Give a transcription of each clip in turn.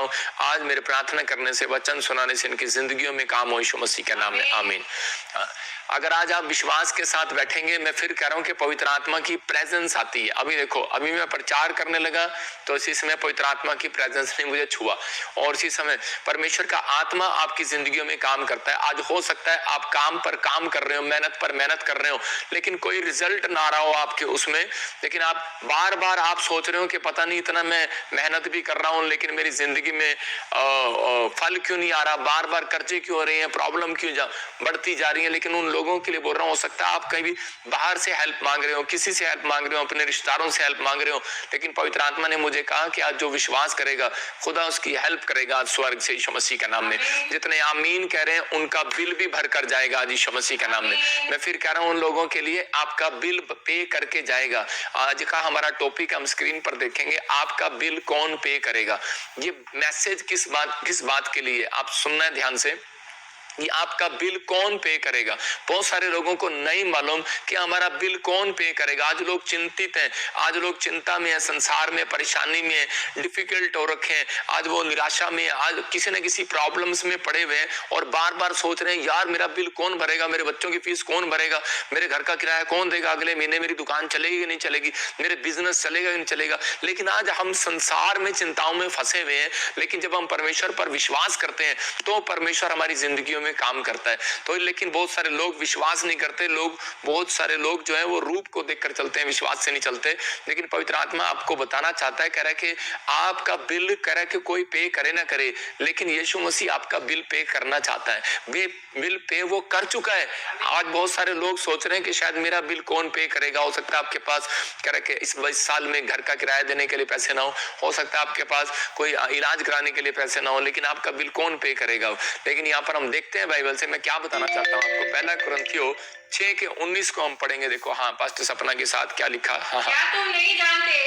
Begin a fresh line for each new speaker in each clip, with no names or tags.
हूँ आज मेरे प्रार्थना करने से, वचन सुनाने से इनकी जिंदगियों में काम हो, यीशु मसीह के नाम में आमीन। अगर आज आप विश्वास के साथ बैठेंगे, मैं फिर कह रहा हूं कि पवित्र आत्मा की प्रेजेंस आती है। अभी देखो, अभी मैं प्रचार करने लगा तो इसी समय पवित्र आत्मा की प्रेजेंस ने मुझे छुआ और इसी समय परमेश्वर का आत्मा आपकी जिंदगियों में काम करता है। आज हो सकता है आप काम पर काम कर रहे हो, मेहनत पर मेहनत कर रहे हो, लेकिन कोई रिजल्ट ना रहा हो आपके उसमें, लेकिन आप बार बार आप सोच रहे हो कि पता नहीं इतना मैं मेहनत भी कर रहा हूं लेकिन मेरी जिंदगी में फल क्यों नहीं आ रहा, बार बार कर्जे क्यों हो रहे हैं, प्रॉब्लम क्यों बढ़ती जा रही है। लेकिन उन लोगों के लिए बोल रहा हूं, हो सकता है आप कहीं भी बाहर से हेल्प मांग रहे हो, किसी से हेल्प मांग रहे हो, अपने रिश्तेदारों से हेल्प मांग रहे हो, लेकिन पवित्र आत्मा ने मुझे कहा कि आज जो विश्वास करेगा खुदा उसकी हेल्प करेगा आज स्वर्ग से, यीशु मसीह का नाम में। जितने आमीन कह रहे हैं उनका बिल भी भर कर जाएगा आज यीशु मसीह का नाम में। मैं फिर कह रहा हूं, उन लोगों के लिए आपका बिल पे करके जाएगा। आज का हमारा टॉपिक हम स्क्रीन पर देखेंगे, आपका बिल कौन पे करेगा। ये मैसेज किस बात के लिए आप सुनना है ध्यान से, ये आपका बिल कौन पे करेगा। बहुत सारे लोगों को नहीं मालूम कि हमारा बिल कौन पे करेगा। आज लोग चिंतित हैं, आज लोग चिंता में है, संसार में परेशानी में है, डिफिकल्ट हो रखे हैं, आज वो निराशा में है, आज किसी न किसी प्रॉब्लम्स में पड़े हुए हैं और बार बार सोच रहे हैं यार मेरा बिल कौन भरेगा, मेरे बच्चों की फीस कौन भरेगा, मेरे घर का किराया कौन देगा, अगले महीने मेरी दुकान चलेगी कि नहीं चलेगी, मेरे बिजनेस चलेगा कि नहीं चलेगा। लेकिन आज हम संसार में चिंताओं में फंसे हुए हैं, लेकिन जब हम परमेश्वर पर विश्वास करते हैं तो परमेश्वर हमारी जिंदगियों में काम करता है। तो लेकिन बहुत सारे लोग विश्वास नहीं करते, बहुत सारे लोग जो है वो रूप को देखकर चलते हैं, विश्वास से नहीं चलते। लेकिन पवित्र आत्मा आपको बताना चाहता है, कह रहा है कि आपका बिल, कह रहा है कि कोई पे करे ना करे, लेकिन यीशु मसीह आपका बिल पे करना चाहता है। वे बिल पे वो कर चुका है। आज बहुत सारे लोग सोच रहे हैं कि शायद मेरा बिल कौन पे करेगा। हो सकता है आपके पास, कह रहा है कि इस साल में घर का किराया देने के लिए पैसे ना हो सकता है आपके पास कोई इलाज कराने के लिए पैसे ना हो, लेकिन आपका बिल कौन पे करेगा। लेकिन यहाँ पर हम देखते हैं बाइबल से, मैं क्या बताना चाहता हूँ आपको, पहला कुरिन्थियों 6:19 को हम पढ़ेंगे। देखो, हाँ पास्टर सपना के साथ क्या लिखा। हाँ,
क्या तुम नहीं जानते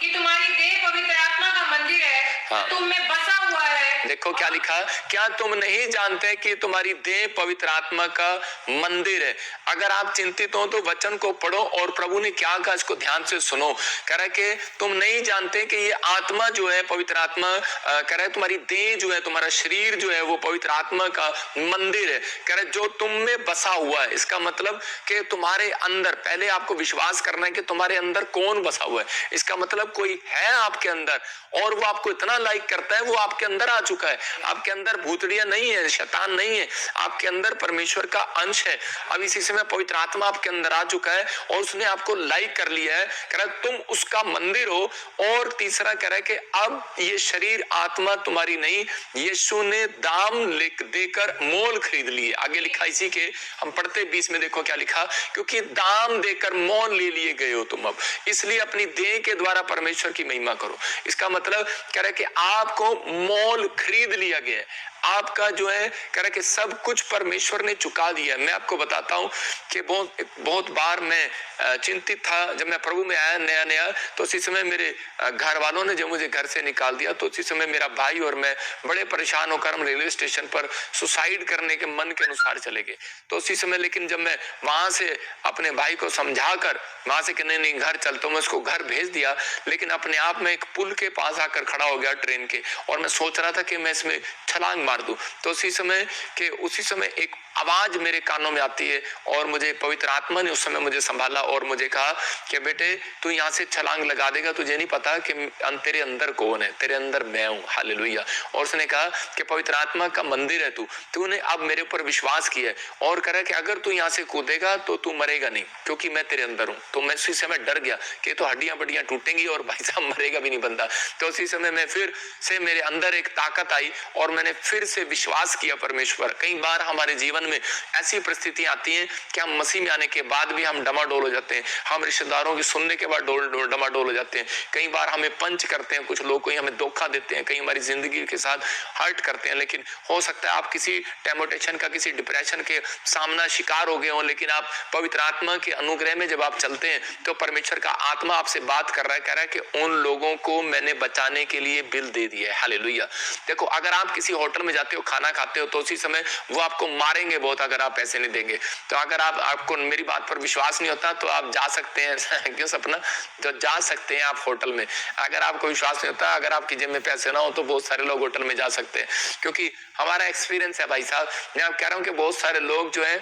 कि तुम्हारी देह पवित्र आत्मा का मंदिर है, तुम में बसा हुआ है।
देखो क्या लिखा, क्या तुम नहीं जानते कि तुम्हारी देह पवित्र आत्मा का मंदिर है। अगर आप चिंतित हो तो वचन को पढ़ो और प्रभु ने क्या कहा इसको ध्यान से सुनो। कह रहा है कि तुम नहीं जानते कि ये आत्मा जो है, पवित्र आत्मा, कह रहा है तुम्हारी देह जो है, तुम्हारा शरीर जो है वो पवित्र आत्मा का मंदिर है। कह रहा है जो तुम में बसा हुआ है। इसका मतलब कि तुम्हारे अंदर, पहले आपको विश्वास करना है कि तुम्हारे अंदर कौन बसा हुआ है। इसका मतलब कोई है आपके अंदर और वो आपको इतना लाइक करता है, वो आपके अंदर आ चुका है। आपके अंदर भूतड़िया नहीं है, शैतान नहीं है, आपके अंदर परमेश्वर का अंश है। अब इसी समय पवित्र आत्मा आपके अंदर आ चुका है और उसने आपको लाइक कर लिया है। कह रहा है तुम उसका मंदिर हो। और तीसरा कह रहा है कि अब ये शरीर आत्मा तुम्हारी नहीं, यीशु ने दाम देकर मोल खरीद लिए। आगे लिखा इसी के, हम पढ़ते 20 में, देखो क्या लिखा, क्योंकि दाम देकर मोल ले लिए गए हो तुम अब, इसलिए अपनी देह के द्वारा परमेश्वर की महिमा करो। इसका मतलब कह रहा है कि आपको मोल खरीद लिया गया है। आपका जो है, कह रहा है कि सब कुछ परमेश्वर ने चुका दिया है। मैं आपको बताता हूं कि बहुत बार मैं चिंतित था। जब मैं प्रभु में आया नया तो उसी समय मेरे घर वालों ने जब मुझे घर से निकाल दिया तो उसी समय मेरा भाई और मैं बड़े परेशान होकर हम रेलवे स्टेशन पर सुसाइड करने के मन के अनुसार चले गए। तो उसी समय, लेकिन जब मैं वहां से अपने भाई को समझाकर वहां से कि नहीं घर चल, तो मैं उसको घर भेज दिया। लेकिन अपने आप में एक पुल के पास आकर खड़ा हो गया ट्रेन के, और मैं सोच रहा था कि मैं इसमें छलांग मार दूं। तो उसी समय एक आवाज मेरे कानों में आती है और मुझे पवित्र आत्मा ने उस समय मुझे संभाला और मुझे कहा कि बेटे तू यहाँ से छलांग लगा देगा, तुझे नहीं पता कि तेरे अंदर कौन है, तेरे अंदर मैं हूँ। हालेलुया। और उसने कहा कि पवित्र आत्मा का मंदिर है तूने अब मेरे ऊपर विश्वास किया है, और कह रहा कि अगर तू यहाँ से कूदेगा तो तू मरेगा नहीं, क्योंकि मैं तेरे अंदर हूँ। तो मैं उसी समय डर गया कि तो हड्डियां बड्डियां टूटेंगी और भाई साहब मरेगा भी नहीं बंदा। तो उसी समय मैं फिर से, मेरे अंदर एक ताकत आई और मैंने फिर से विश्वास किया परमेश्वर। कई बार हमारे जीवन में ऐसी परिस्थितियां आती हैं कि हम मसीह में आने के बाद भी हम डमाडोल हो जाते हैं, हम रिश्तेदारों की सुनने के बाद डमाडोल हो जाते हैं। कई बार हमें पंच करते हैं कुछ लोग, कोई हमें धोखा देते हैं, कई हमारी जिंदगी के साथ हर्ट करते हैं। लेकिन हो सकता है आप किसी टेम्पटेशन का, किसी डिप्रेशन के सामना शिकार हो गए हो, लेकिन आप पवित्र आत्मा के अनुग्रह में जब आप चलते हैं तो परमेश्वर का आत्मा आपसे बात कर रहा है, कह रहा है कि उन लोगों को मैंने बचाने के लिए बिल दे दिया है। हालेलुया। देखो, अगर आप किसी होटल में जाते हो, खाना खाते हो, तो उसी समय वो आपको मारेंगे बहुत अगर आप पैसे नहीं देंगे। तो अगर आपको मेरी बात पर विश्वास नहीं होता तो आप जा सकते हैं क्यों सपना, तो जा सकते हैं आप होटल में। अगर आपको विश्वास नहीं होता, अगर आपकी जेब में पैसे ना हो तो बहुत सारे लोग होटल में जा सकते हैं, क्योंकि हमारा एक्सपीरियंस है भाई साहब। मैं आप कह रहा हूं कि बहुत सारे लोग जो है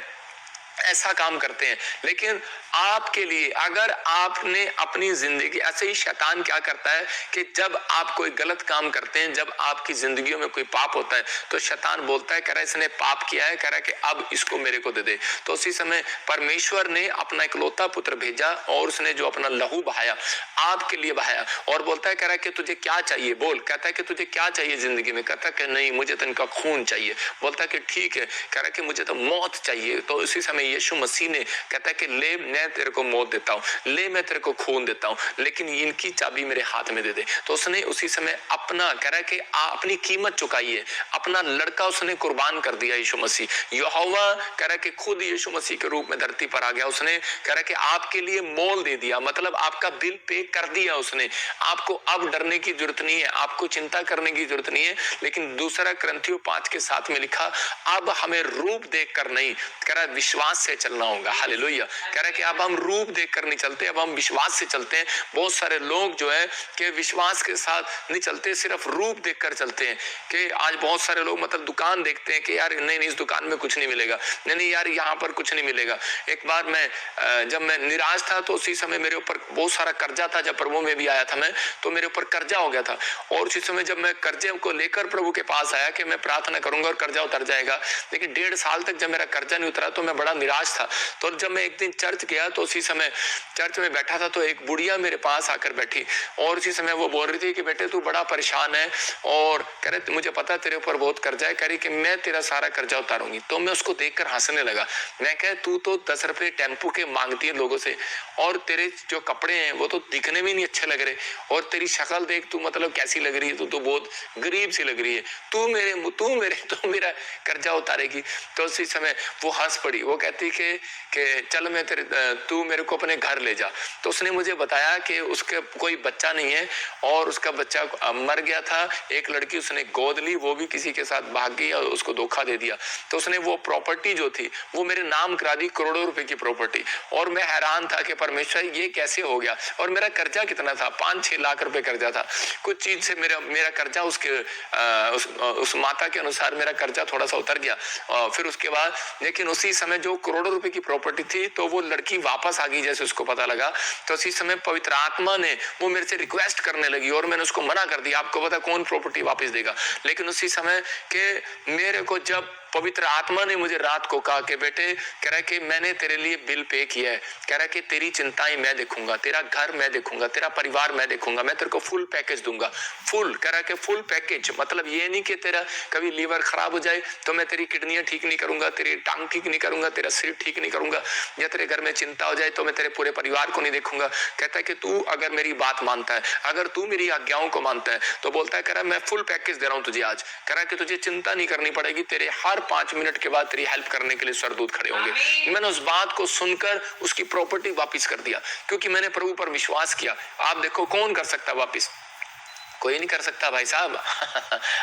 ऐसा काम करते हैं। लेकिन आपके लिए अगर आपने अपनी जिंदगी, ऐसे ही शैतान क्या करता है कि जब आप कोई गलत काम करते हैं, जब आपकी जिंदगियों में कोई पाप होता है, तो शैतान बोलता है, कह रहा है इसने पाप किया है, कह रहा है कि अब इसको मेरे को दे दे। तो उसी समय परमेश्वर ने अपना इकलौता पुत्र भेजा और उसने जो अपना लहू बहाया आपके लिए बहाया, और बोलता है, कह रहा है कि तुझे क्या चाहिए बोल। कहता है कि तुझे क्या चाहिए जिंदगी में। कहता है कि नहीं, मुझे तो इनका खून चाहिए। बोलता है कि ठीक है। कह रहा है कि मुझे तो मौत चाहिए। तो उसी समय यीशु मसीह ने कहता है कि ले, मैं तेरे को मौत देता हूँ, ले मैं तेरे को खून देता हूँ, लेकिन इनकी चाबी मेरे हाथ में दे दे। तो उसने उसी समय अपना, कह रहा है कि अपनी कीमत चुकाई है, अपना लड़का उसने कुर्बान कर दिया यीशु मसीह। यहोवा कह रहा है कि खुद यीशु मसीह के रूप में धरती पर आ गया। उसने कह रहा है कि आपके लिए मोल दे दिया, मतलब आपका बिल पे कर दिया उसने। आपको अब डरने की जरूरत नहीं है, आपको चिंता करने की जरूरत नहीं है। लेकिन दूसरा ग्रंथियों 5:7 में लिखा, अब हमें रूप देखकर नहीं, कह रहा है विश्वास से चलना होगा। हालेलुया। कह रहा है कि अब हम रूप देखकर नहीं चलते, अब हम विश्वास से चलते हैं। बहुत सारे लोग जो है कि विश्वास के साथ नहीं चलते, सिर्फ रूप देखकर चलते हैं। कि आज बहुत सारे लोग मतलब दुकान देखते हैं कि यार नहीं इस दुकान में कुछ नहीं मिलेगा, नहीं यार यहाँ पर कुछ नहीं मिलेगा। एक बार मैं जब मैं निराश था तो उसी समय मेरे ऊपर बहुत सारा कर्जा था। जब प्रभु में भी आया था मैं, तो मेरे ऊपर कर्जा हो गया था। और उसी समय जब मैं कर्जे को लेकर प्रभु के पास आया कि मैं प्रार्थना करूंगा और कर्जा उतर जाएगा, लेकिन 1.5 साल तक जब मेरा कर्जा नहीं उतरा तो मैं बड़ा निराश था। तो जब मैं एक दिन चर्च गया तो उसी समय चर्च में बैठा था तो एक बुढ़िया मेरे पास आकर बैठी, और उसी समय वो बोल रही थी कि बेटे तू बड़ा परेशान है, और कह रहे मुझे पता है तेरे ऊपर बहुत कर्जा है, कह रही कि मैं तेरा सारा कर्जा उतारूंगी। तो मैं उसको देखकर हंसने लगा। मैं कह तू तो 10 रुपए टेम्पो के मांगती है लोगों से, और तेरे जो कपड़े हैं वो तो दिखने में नहीं अच्छे लग रहे, और तेरी शक्ल देख तू मतलब कैसी लग रही है, तू तो बहुत गरीब सी लग रही है, तू मेरा कर्जा उतारेगी। तो उसी समय वो हंस पड़ी। वो कहती कि चल मैं तू मेरे को अपने घर ले जा। तो उसने मुझे बताया कि उसके कोई बच्चा नहीं है और उसका बच्चा मर गया था। एक लड़की उसने गोद ली, वो भी किसी के साथ भाग गई और उसको धोखा दे दिया। तो उसने वो प्रॉपर्टी जो थी वो मेरे नाम करा दी, करोड़ों रुपए की प्रॉपर्टी। और मैं हैरान था कि परमेश्वर ये कैसे हो गया। और मेरा कर्जा कितना था, 5-6 लाख रुपए कर्जा था। कुछ चीज से मेरा कर्जा उस माता के अनुसार मेरा कर्जा थोड़ा सा उतर गया। फिर उसके बाद लेकिन उसी समय जो करोड़ों रुपए की प्रॉपर्टी थी तो वो लड़की वापस आ गई जैसे उसको पता लगा। तो उसी समय पवित्र आत्मा ने वो मेरे से रिक्वेस्ट करने लगी और मैंने उसको मना कर दिया, आपको पता कौन प्रॉपर्टी वापस देगा। लेकिन उसी समय के मेरे को जब पवित्र आत्मा ने मुझे रात को कहा कि बेटे, कह रहा है कि मैंने तेरे लिए बिल पे किया है, कह रहा है कि तेरी चिंताएं मैं देखूंगा, तेरा घर मैं देखूंगा, तेरा परिवार मैं देखूंगा, मैं तेरे को फुल पैकेज दूंगा। फुल, कह रहा है कि फुल पैकेज, मतलब ये नहीं कि तेरा कभी लीवर खराब हो जाए तो मैं तेरी किडनियां ठीक नहीं करूंगा, तेरी टांग ठीक नहीं करूंगा, तेरा सिर ठीक नहीं करूंगा, या तेरे घर में चिंता हो जाए तो मैं तेरे पूरे परिवार को नहीं देखूंगा। कहता है कि तू अगर मेरी बात मानता है, अगर तू मेरी आज्ञाओं को मानता है, तो बोलता है, कह रहा है मैं फुल पैकेज दे रहा हूं तुझे आज। कह रहा है कि तुझे चिंता नहीं करनी पड़ेगी, तेरे हर 5 मिनट के बाद तेरी हेल्प करने के लिए स्वर्गदूत खड़े होंगे। मैंने उस बात को सुनकर उसकी प्रॉपर्टी वापस कर दिया, क्योंकि मैंने प्रभु पर विश्वास किया। आप देखो कौन कर सकता वापस, कोई नहीं कर सकता भाई साहब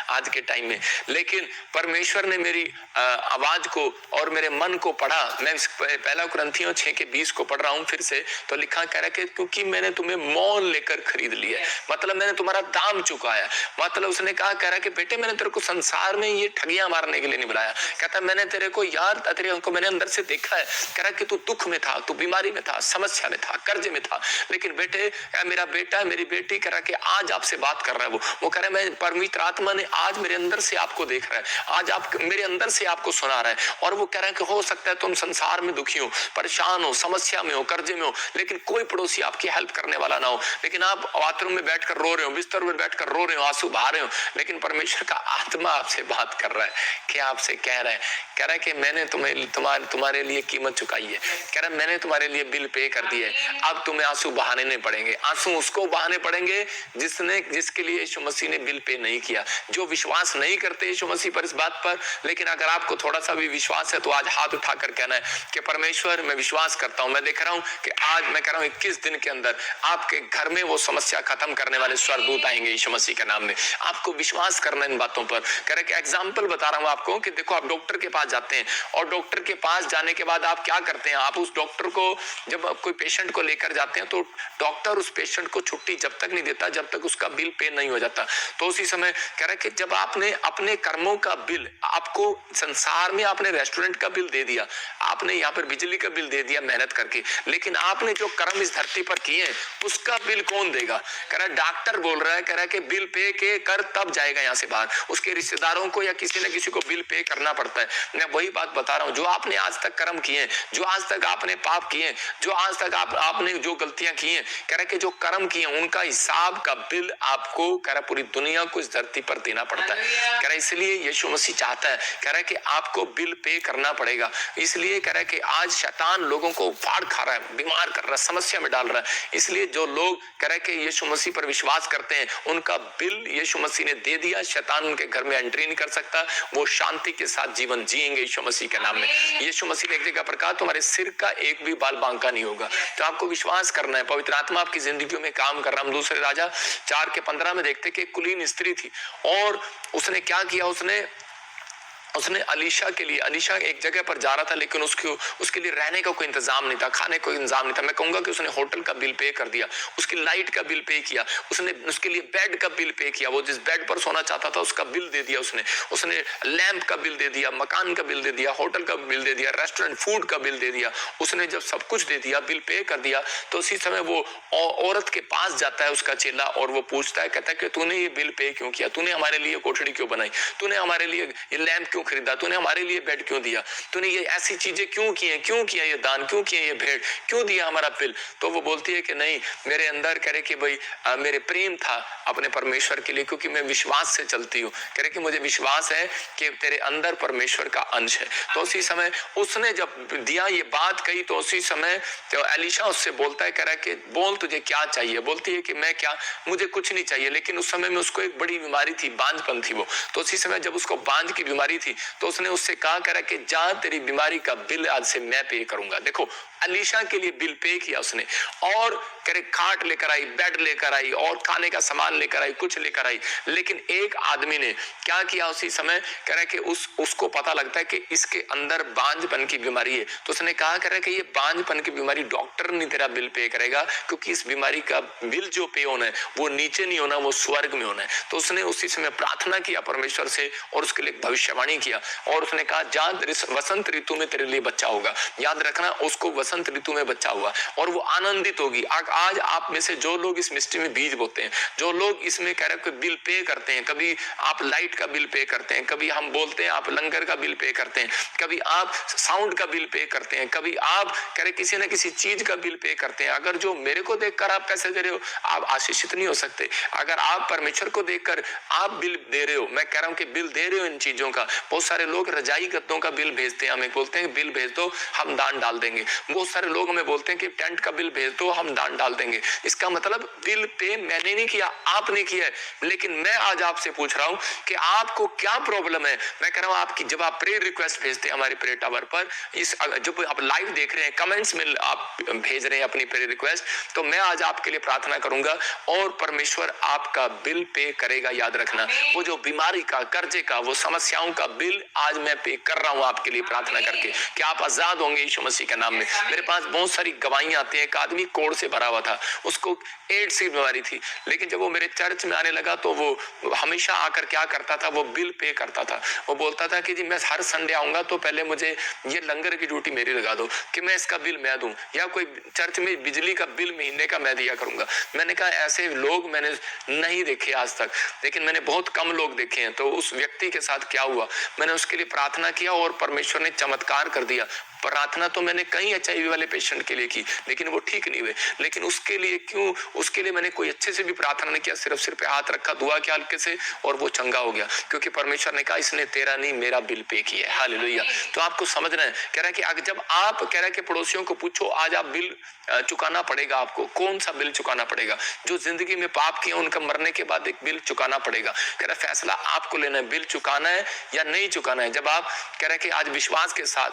आज के टाइम में। लेकिन परमेश्वर ने मेरी आवाज को और मेरे मन को पढ़ा। मैं 1 कुरिन्थियों 6:20 को पढ़ रहा हूं फिर से। तो लिखा कह रहा है क्योंकि मैंने तुम्हें मोल लेकर खरीद लिया, मतलब मैंने तुम्हारा दाम चुकाया। मतलब उसने कहा, कह रहा है कि बेटे मैंने तेरे को संसार में ये ठगियां मारने के लिए नहीं बुलाया। कहता मैंने तेरे को यार, तेरे को मैंने अंदर से देखा है। कह रहा है कि तू दुख में था, तू बीमारी में था, समस्या में था, कर्जे में था, लेकिन बेटे मेरा बेटा मेरी बेटी कह रहा कि आज आपसे बात कर रहा है। वो कह रहा है मैं पवित्र आत्मा ने आज मेरे अंदर से आपको देख रहा है, आज आप मेरे अंदर से आपको सुना रहा है। और वो कह रहा है कि हो सकता है तुम संसार में दुखी हो, परेशान हो, समस्या में हो, कर्जे में हो, लेकिन कोई पड़ोसी आपकी हेल्प करने वाला ना हो। लेकिन आप बाथरूम में बैठकर रो रहे हो, बिस्तर में बैठकर रो रहे हो, आंसू बहा रहे हो, लेकिन परमेश्वर का आत्मा आपसे बात कर रहा है कि आपसे कह रहा है कि मैंने तुम्हारे लिए कीमत चुकाई है। कह रहा है मैंने तुम्हारे लिए बिल पे कर दिया है। अब तुम्हें आंसू बहाने नहीं पड़ेंगे। आंसू उसको बहाने पड़ेंगे जिसके इसके लिए यीशु मसीह ने बिल पे नहीं किया। जो विश्वास नहीं करते यीशु मसीह पर इस बात पर, लेकिन अगर आपको थोड़ा सा भी विश्वास है तो आज हाथ उठाकर कहना है कि परमेश्वर मैं विश्वास करता हूं, मैं देख रहा हूं कि आज मैं कह रहा हूं 21 दिन के अंदर आपके घर में वो समस्या खत्म करने वाले स्वर्गदूत आएंगे यीशु मसीह के नाम में। आपको विश्वास करना इन बातों पर। कह रहे कि एग्जाम्पल बता रहा हूं आपको कि देखो आप डॉक्टर के पास जाते हैं और डॉक्टर के पास जाने के बाद आप क्या करते हैं, आप उस डॉक्टर को जब कोई पेशेंट को लेकर जाते हैं तो डॉक्टर उस पेशेंट को छुट्टी जब तक नहीं देता जब तक उसका बिल पे नहीं हो जाता। तो उसी समय कह रहे कि जब आपने अपने कर्मों का बिल, आपको संसार में आपने रेस्टोरेंट का बिल दे दिया, आपने यहाँ पर बिजली का बिल दे दिया मेहनत करके, लेकिन आपने जो कर्म इस धरती पर किए उसका बिल कौन देगा? कह रहा डॉक्टर बोल रहा है, कह रहा कि बिल पे के कर तब जाएगा यहाँ से बाहर, उसके रिश्तेदारों को या किसी न किसी को बिल पे करना पड़ता है। मैं वही बात बता रहा हूँ, जो आपने आज तक कर्म किए, जो आज तक आपने पाप किए, जो आज तक आपने जो गलतियां की हैं, कह रहा कि जो कर्म किए उनका हिसाब का बिल आपको, कह रहा पूरी दुनिया को इस धरती पर देना पड़ता है। कह रहा इसलिए यीशु मसीह चाहता है, कह रहा कि आपको बिल पे करना पड़ेगा। इसलिए कह रहा है कि आज शैतान लोगों को फाड़ खा रहा है, बीमार कर रहा है, समस्या में डाल रहा है। इसलिए जो लोग कह रहे कि यीशु मसीह पर विश्वास करते हैं उनका बिल यीशु मसीह ने दे दिया, शैतान उनके घर में एंट्री नहीं कर सकता, वो शांति के साथ जीवन जिएंगे यीशु मसीह के नाम में। यीशु मसीह ने एक जगह पर कहा तुम्हारे सिर का एक भी बाल बांका नहीं होगा। तो आपको विश्वास करना है, पवित्र आत्मा आपकी जिंदगी में काम कर रहा है। हम दूसरे राजा 4:15 में देखते कि एक कुलीन स्त्री थी और उसने क्या किया, उसने अलीशा के लिए, अलीशा एक जगह पर जा रहा था लेकिन उसके लिए रहने का कोई इंतजाम नहीं था, खाने का कोई इंतजाम नहीं था। मैं कहूंगा कि उसने होटल का बिल पे कर दिया, उसकी लाइट का बिल पे किया, उसने उसके लिए बेड का बिल पे किया, वो जिस बेड पर सोना चाहता था उसका बिल दे दिया, उसने लैंप का बिल दे दिया, मकान का बिल दे दिया, होटल का बिल दे दिया, रेस्टोरेंट फूड का बिल दे दिया। उसने जब सब कुछ दे दिया, बिल पे कर दिया, तो उसी समय वो औरत के पास जाता है उसका चेला और वो पूछता है, कहता है कि तूने ये बिल पे क्यों किया, तूने हमारे लिए कोठड़ी क्यों बनाई, तूने हमारे लिए ये लैंप क्यों खरीदा, तूने हमारे लिए बेड क्यों दिया, तूने ये ऐसी चीजें क्यों की हैं, क्यों किया ये दान, क्यों किया ये भेंट, क्यों दिया हमारा बिल? तो वो बोलती है कि नहीं, मेरे अंदर कह रहे कि भाई मेरे प्रेम था अपने परमेश्वर के लिए, क्योंकि मैं विश्वास से चलती हूँ। कह रहे कि मुझे विश्वास है कि तेरे अंदर परमेश्वर का अंश है। तो उसी समय उसने जब दिया, ये बात कही, तो उसी समय तो एलीशा उससे बोलता है, कह रहा है कि बोल तुझे क्या चाहिए? बोलती है कि मैं क्या, मुझे कुछ नहीं चाहिए। लेकिन उस समय में उसको एक बड़ी बीमारी थी, बांझपन थी वो। तो उसी समय जब उसको बांझ की बीमारी थी तो उसने उससे कहा, कह रहा कि जा तेरी बीमारी का बिल आज से मैं पे करूंगा। देखो अलीशा के लिए बिल पे किया उसने, और कह रहे खाट लेकर आई, बेड लेकर आई और खाने का सामान लेकर आई, कुछ लेकर आई। लेकिन एक आदमी ने क्या किया उसी समय, कह रहा है कि उसको पता लगता है कि इसके अंदर बांझपन की बीमारी है। तो उसने कहा, कह रहा है कि ये बांझपन की बीमारी डॉक्टर नहीं तेरा बिल पे करेगा, क्योंकि इस बीमारी का बिल जो पे होना है वो नीचे नहीं होना, वो स्वर्ग में होना है। तो उसने उसी समय प्रार्थना किया परमेश्वर से और उसके लिए भविष्यवाणी किया और उसने कहा जा वसंत ऋतु में तेरे लिए बच्चा होगा। याद रखना, उसको वसंत ऋतु में बच्चा हुआ और वो आनंदित होगी। आज आप में से जो लोग इस मिस्ट्री में बीज बोते हैं, जो लोग इसमें कह रहे हैं बिल पे करते हैं, कभी आप लाइट का बिल पे करते हैं, कभी हम बोलते हैं आप लंगर का बिल पे करते हैं, कभी आप साउंड का बिल पे करते हैं, कभी आप कह रहे किसी न किसी चीज का बिल पे करते हैं। अगर जो मेरे को देखकर आप पैसे दे रहे हो, आप आशीषित नहीं हो सकते। अगर आप परमेश्वर को देखकर आप बिल दे रहे हो, मैं कह रहा हूं कि बिल दे रहे हो इन चीजों का। बहुत सारे लोग रजाई गद्दों का बिल भेजते हैं, हमें बोलते हैं बिल भेज दो हम दान डाल देंगे। बहुत सारे लोग हमें बोलते हैं कि टेंट का बिल भेज दो हम दान डाल देंगे। इसका मतलब बिल पे मैंने नहीं किया, आपने किया है। लेकिन मैं आज आपसे पूछ रहा हूं कि आपको क्या प्रॉब्लम है। मैं कह रहा हूं आपकी, जब आप प्रेयर रिक्वेस्ट भेजते हैं हमारे प्रेयर टावर पर, इस जब आप लाइव देख रहे हैं, कमेंट्स में आप भेज रहे हैं अपनी प्रेयर रिक्वेस्ट, तो मैं आज आपके लिए प्रार्थना करूंगा और परमेश्वर आपका बिल पे करेगा। याद रखना, वो जो बीमारी का, कर्जे का, वो समस्याओं का बिल आज मैं पे कर रहा हूं आपके लिए प्रार्थना करके कि आप आजाद होंगे यीशु मसीह के नाम में। मेरे पास बहुत सारी गवाहियां आती हैं। एक आदमी कोढ़ से भरा हुआ था, उसको एड्स की बीमारी थी, लेकिन जब वो मेरे चर्च में आने लगा तो वो हमेशा आकर क्या करता था, वो बिल पे करता था। वो बोलता था कि जी मैं हर संडे आऊंगा तो पहले मुझे ये लंगर की ड्यूटी मेरी लगा दो कि मैं इसका बिल मैं दूं, या कोई चर्च में बिजली का बिल महीने का मैं दिया करूंगा। मैंने कहा ऐसे लोग मैंने नहीं देखे आज तक, लेकिन मैंने बहुत कम लोग देखे हैं। तो उस व्यक्ति के साथ क्या हुआ, मैंने उसके लिए प्रार्थना किया और परमेश्वर ने चमत्कार कर दिया। प्रार्थना तो मैंने कई HIV वाले पेशेंट के लिए की, लेकिन वो ठीक नहीं हुए। लेकिन उसके लिए क्यों, उसके लिए मैंने कोई अच्छे से भी प्रार्थना नहीं किया, सिर्फ सिर पे हाथ रखा दुआ के हल्के से और वो चंगा हो गया, क्योंकि परमेश्वर ने कहा इसने तेरा नहीं मेरा बिल पे किया है। हालेलुया। तो आपको समझना है, कह रहा है कि जब आप कह रहा है कि पड़ोसियों को पूछो आज आप बिल चुकाना पड़ेगा आपको, कौन सा बिल चुकाना पड़ेगा? जो जिंदगी में पाप किए उनका मरने के बाद एक बिल चुकाना पड़ेगा। कह रहा फैसला आपको लेना है, बिल चुकाना है या नहीं चुकाना है। जब आप कह रहे कि आज विश्वास के साथ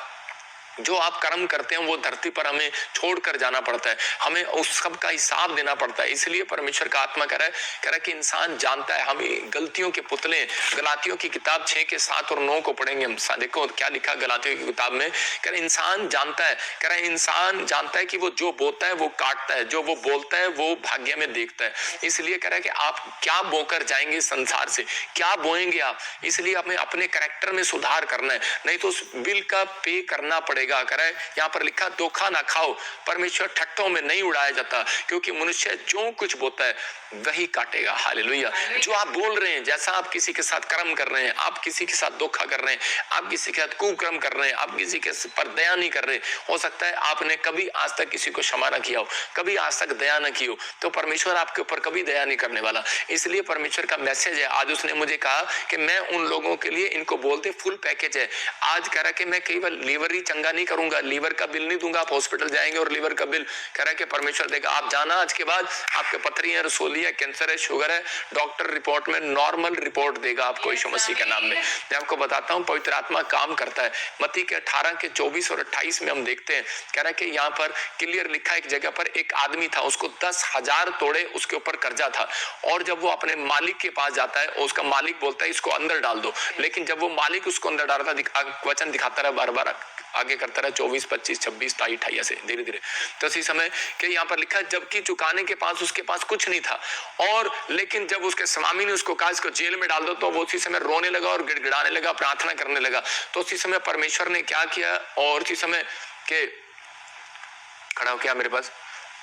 जो आप कर्म करते हैं वो धरती पर हमें छोड़कर जाना पड़ता है, हमें उस सब का हिसाब देना पड़ता है। इसलिए परमेश्वर का आत्मा कह रहा है कि इंसान जानता है, हमें गलतियों के पुतले, गलातियों की किताब 6 के 7 और 9 को पढ़ेंगे हम। देखो क्या लिखा गलातियों की किताब में, कह रहा इंसान जानता है, कह रहा इंसान जानता है कि वो जो बोता है वो काटता है, जो वो बोलता है वो भाग्य में देखता है। इसलिए कह रहा है कि आप क्या बोकर जाएंगे संसार से, क्या बोएंगे आप, इसलिए हमें अपने कैरेक्टर में सुधार करना है, नहीं तो उस बिल का पे करना पड़ेगा। करे यहाँ पर लिखा धोखा ना खाओ, परमेश्वर ठट्ठों में नहीं उड़ाया जाता, क्योंकि मनुष्य जो कुछ बोता है वही काटेगा। हालेलुया। जो आप बोल रहे हैं, जैसा आप किसी के साथ कर्म कर रहे हैं, आप किसी के साथ धोखा कर रहे हैं, आप किसी के साथ कुकर्म कर रहे हैं, आप किसी के पर दया नहीं कर रहे, हो सकता है आपने कभी आज तक किसी को क्षमा न किया हो, कभी आज तक दया न की हो, तो परमेश्वर आपके ऊपर कभी दया नहीं करने वाला। इसलिए परमेश्वर का मैसेज है, आज उसने मुझे कहा कि मैं उन लोगों के लिए, इनको बोलते फुल पैकेज है। आज कह रहा कि मैं केवल लीवर ही चंगा नहीं करूंगा, लीवर का बिल नहीं दूंगा, आप हॉस्पिटल जाएंगे और लीवर का बिल कह रहा है कि परमेश्वर देगा। आप जाना आज के बाद, आपके पथरी है, रसोली है, कैंसर है, शुगर है, डॉक्टर रिपोर्ट में नॉर्मल रिपोर्ट देगा आपको यीशु मसीह के नाम में। मैं आपको बताता हूं पवित्र आत्मा काम करता है। मत्ती के 18 के 24 और 28 में हम देखते हैं, कह रहा है कि यहाँ पर क्लियर लिखा है, एक जगह पर एक आदमी था, उसको 10,000 तोड़े उसके ऊपर कर्जा था, और जब वो अपने मालिक के पास जाता है, उसका मालिक बोलता है इसको अंदर डाल दो, लेकिन जब वो मालिक उसको अंदर डाल रहा था, वचन दिखाता रहा, बार बार आगे करता रहा, 24, 25, 26, 28 ऐसे धीरे धीरे। तो इसी समय के यहाँ पर लिखा है, जबकि चुकाने के पास उसके पास कुछ नहीं था, और लेकिन जब उसके स्वामी ने उसको कहा इसको जेल में डाल दो, तो वो उसी समय रोने लगा और गिड़गिड़ाने लगा, प्रार्थना करने लगा। तो उसी समय परमेश्वर ने क्या किया, और उसी समय के खड़ा हो गया मेरे पास,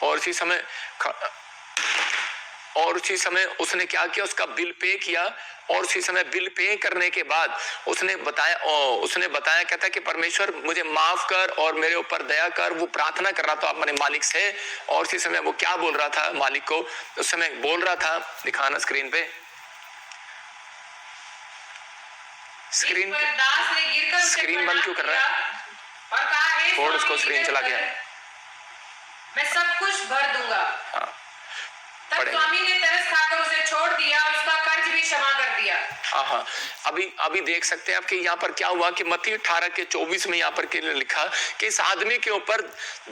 और उसी समय उसने क्या किया, उसका बिल पे किया, और उसी समय बिल पे करने के बाद उसने बताया कहता कि परमेश्वर मुझे माफ कर और मेरे ऊपर दया कर। वो प्रार्थना कर रहा था अपने मालिक से, और उसी समय वो क्या बोल रहा था मालिक को, उस समय बोल रहा था, दिखाना स्क्रीन पे, स्क्रीन बंद क्यों कर रहा है,
और कहा
छोड़ उसको, स्क्रीन चला गया,
मैं सब कुछ भर दूंगा।
हाँ,
तब स्वामी ने तरस खाकर उसे छोड़ दिया, उसका कर्ज भी क्षमा कर दिया।
हाँ, अभी देख सकते हैं आपके यहाँ पर क्या हुआ कि मत्ती 18 के 24 में यहाँ पर लिखा कि इस आदमी के ऊपर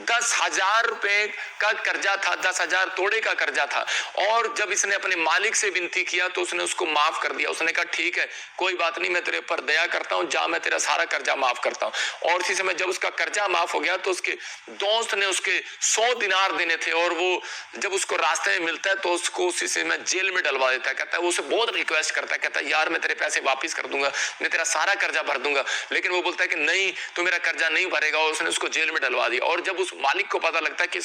10,000 रुपए का कर्जा था, 10,000 तोड़े का कर्जा था, और जब इसने अपने मालिक से विनती किया तो उसने उसको माफ कर दिया। उसने कहा ठीक है, कोई बात नहीं, मैं तेरे ऊपर दया करता हूँ, जा मैं तेरा सारा कर्जा माफ करता हूँ। और इसी समय जब उसका कर्जा माफ हो गया तो उसके दोस्त ने उसके 100 दिनार देने थे, और वो जब उसको रास्ते में मिलता है तो उसको उसी समय जेल में डलवा देता है। कहता है वो उसे बहुत रिक्वेस्ट करता है, कहता है यार मैं तेरे पैसे वापस कर दूंगा, मैं तेरा सारा कर्जा भर दूंगा, लेकिन वो बोलता है कि नहीं तू मेरा कर्जा नहीं भरेगा, और उसने उसको जेल में डलवा दिया। और जब उस मालिक को पता लगता है कि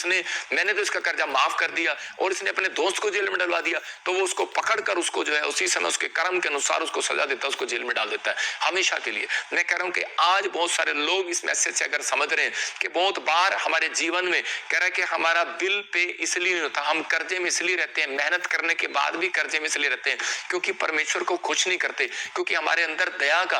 मैंने तो इसका कर्जा माफ कर दिया और इसने अपने दोस्त को जेल में डलवा दिया, तो वो उसको पकड़कर उसको जो है उसी समय उसके कर्म के अनुसार उसको सजा देता है, उसको जेल में डाल देता है हमेशा के लिए। मैं कह रहा हूं कि आज बहुत सारे लोग इस मैसेज से अगर समझ रहे हैं कि बहुत बार हमारे जीवन में कह रहा है कि हमारा बिल पे इसलिए नहीं होता, हम कर्जे में इसलिए रहते हैं, मेहनत करने के बाद भी कर्जे में इसलिए रहते हैं क्योंकि परमेश्वर को खुश नहीं करते, क्योंकि हमारे अंदर दया का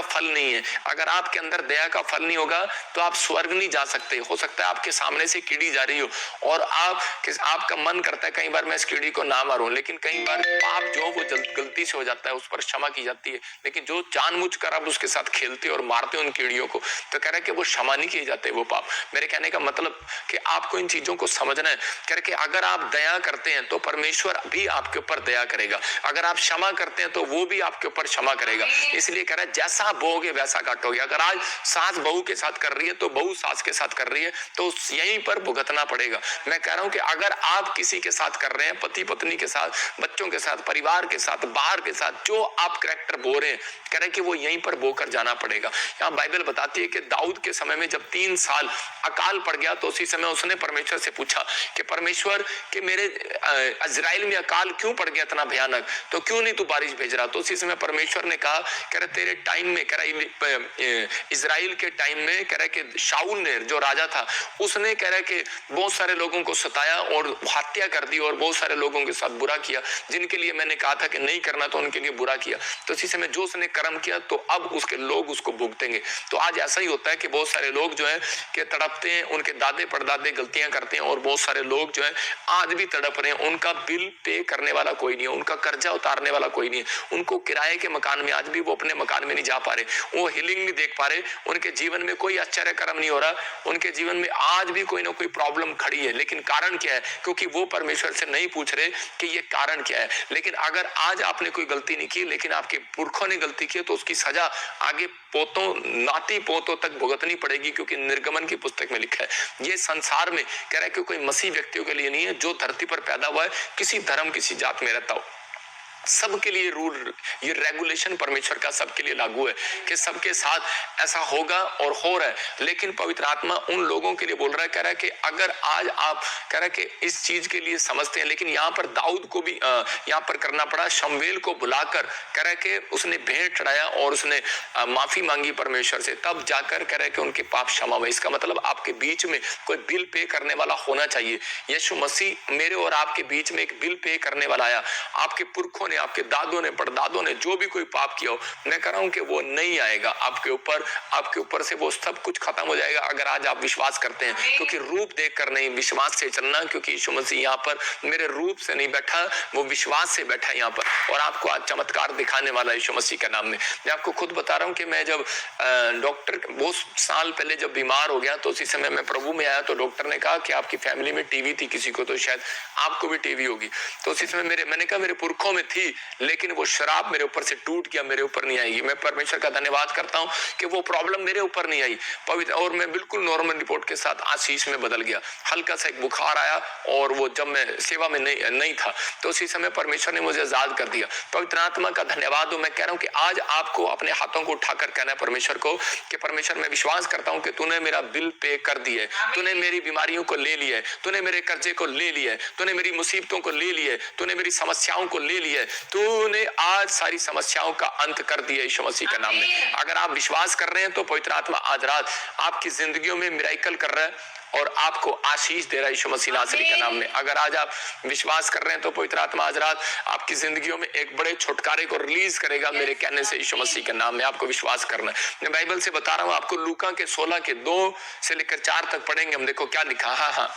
फल नहीं है। अगर आपके अंदर दया का फल नहीं होगा तो आप स्वर्ग नहीं जा सकते। हो सकता है आपके सामने से कीड़ी जा रही हो और आपका मन करता है कई बार मैं इस कीड़ी को ना मारूं, लेकिन कई बार पाप जो वो गलती से हो जाता है, उस पर क्षमा की जाती है। लेकिन जो जानबूझकर आप उसके साथ खेलते और मारते उन कीड़ियों को, तो कह रहा है कि वो क्षमा नहीं किए जाते वो पाप। मेरे कहने का मतलब कि आपको इन चीजों को समझना है। कह रहे कि अगर आप दया करते हैं तो परमेश्वर भी आपके ऊपर दया करेगा, अगर आप क्षमा करते हैं तो वो भी आपके ऊपर क्षमा करेगा। इसलिए कह रहा है जैसा बोओगे वैसा काटोगे। अगर आज सास बहू के साथ कर रही है तो बहू सास के साथ कर रही है तो यहीं पर भुगतना पड़ेगा। मैं कह रहा हूं कि अगर आप किसी के साथ कर रहे हैं, पति पत्नी के साथ, बच्चों के साथ, परिवार के साथ, बाहर के साथ, जो आप कैरेक्टर बो रहे हैं, कह रहे हैं कि वो यहीं पर बोकर जाना पड़ेगा। यहाँ बाइबल बताती है कि दाऊद के समय में जब 3 साल अकाल पड़ गया तो उसी समय उसने परमेश्वर से पूछा कि परमेश्वर कि मेरे इजराइल में अकाल क्यों पड़ गया इतना भयानक, तो क्यों नहीं तू बारिश भेज रहा। तो उसी समय परमेश्वर ने कहा, कह रहा तेरे टाइम में, कह रहा इजराइल के टाइम में, कह रहा कि शाऊल ने जो राजा था उसने, कह रहा कि बहुत सारे लोगों को सताया और हत्या कर दी और बहुत सारे लोगों के साथ बुरा किया, जिनके लिए मैंने कहा था कि नहीं करना तो उनके लिए बुरा किया। तो इसी समय जो उसने कर्म किया तो अब उसके लोग उसको भुगतेंगे। तो आज ऐसा ही होता है कि बहुत सारे लोग जो है कि तड़पते हैं, उनके दादे परदादे गलतियां करते हैं और बहुत सारे लोग जो है आज भी तड़प रहे हैं। उनका बिल पे करने वाला कोई नहीं है, उनका कर्जा उतारने वाला कोई नहीं है, उनको किराए के मकान में आज भी वो अपने मकान में नहीं जा पा रहे, वो हीलिंग नहीं देख पा रहे, उनके जीवन में कोई आश्चर्य कर्म नहीं हो रहा, उनके जीवन में आज भी कोई ना कोई प्रॉब्लम खड़ी है। लेकिन कारण क्या है? क्योंकि वो परमेश्वर से नहीं पूछ रहे कि ये कारण क्या है। लेकिन अगर आज आपने कोई गलती नहीं की लेकिन आपके पुरखों ने गलती की तो उसकी सजा आगे पोतों, नाती पोतों तक भुगतनी पड़ेगी, क्योंकि निर्गमन की पुस्तक में लिखा है। ये संसार में कह रहा है कि कोई मसीह व्यक्तियों के लिए नहीं है, जो धरती पर पैदा हुआ है, किसी धर्म किसी जात में रहता हो, सबके लिए रूल, ये रेगुलेशन परमेश्वर का सबके लिए लागू है कि सबके साथ ऐसा होगा और हो रहा है। लेकिन पवित्र आत्मा उन लोगों के लिए बोल रहा है, कह रहा है कि अगर आज आप, कह रहा है कि इस चीज के लिए समझते हैं, लेकिन यहाँ पर दाऊद को भी यहाँ पर करना पड़ा, शमूएल को बुलाकर, कह रहा है कि उसने भेंट चढ़ाया और उसने माफी मांगी परमेश्वर से, तब जाकर कह रहा है कि उनके पाप क्षमा हुए। इसका मतलब आपके बीच में कोई बिल पे करने वाला होना चाहिए। यीशु मसीह मेरे और आपके बीच में एक बिल पे करने वाला आया। आपके पुरखों ने, आपके दादों ने, परदादों ने जो भी कोई पाप किया हो, मैं कह रहा हूं कि वो नहीं आएगा आपके ऊपर से वो सब कुछ खत्म हो जाएगा अगर आज आप विश्वास करते हैं। क्योंकि रूप देखकर नहीं, विश्वास से चलना, क्योंकि यीशु मसीह यहाँ पर मेरे रूप से नहीं बैठा, वो विश्वास से बैठा यहाँ पर, और आपको आज चमत्कार दिखाने वाला यीशु मसीह के नाम में। मैं आपको खुद बता रहा हूँ कि मैं जब डॉक्टर बहुत साल पहले जब बीमार हो गया तो उसी समय मैं प्रभु में आया, तो डॉक्टर ने कहा कि आपकी फैमिली में टीवी थी किसी को, तो शायद आपको भी टीवी होगी। तो उसी समय मैंने कहा मेरे पुरखों में थी, लेकिन वो शराब मेरे ऊपर से टूट गया, मेरे ऊपर नहीं आएगी। मैं परमेश्वर का धन्यवाद करता हूँ कि वो प्रॉब्लम मेरे ऊपर नहीं आई, पवित्र, और मैं बिल्कुल नॉर्मल रिपोर्ट के साथ आशीष में बदल गया। हल्का सा एक बुखार आया और वो जब मैं सेवा में नहीं था तो उसी समय परमेश्वर ने मुझे आजाद कर दिया। पवित्र आत्मा का धन्यवाद हो। मैं कह रहा हूँ कि आज आपको अपने हाथों को उठाकर कहना है परमेश्वर को कि परमेश्वर मैं विश्वास करता हूँ कि तूने मेरा बिल पे कर दिया है, तूने मेरी बीमारियों को ले लिया है, तूने मेरे कर्जे को ले लिया है, तूने मेरी मुसीबतों को ले लिया है, तूने मेरी समस्याओं को ले लिया है, तूने आज सारी समस्याओं का अंत कर दिया यीशु मसीह के नाम में। अगर आप विश्वास कर रहे हैं तो पवित्र आत्मा आज रात आपकी जिंदगियों में मिराकल कर रहा है और आपको आशीष दे रहा है यीशु मसीह नासरी के नाम में। अगर आज आप विश्वास कर रहे हैं तो पवित्र आत्मा आज रात आपकी जिंदगियों में एक बड़े छुटकारे को रिलीज करेगा मेरे कहने से यीशु मसीह के नाम में। आपको विश्वास करना है। मैं बाइबल से बता रहा हूं आपको, लूका के 16 के 2 से लेकर 4 तक पढ़ेंगे हम। देखो क्या लिखा, हाँ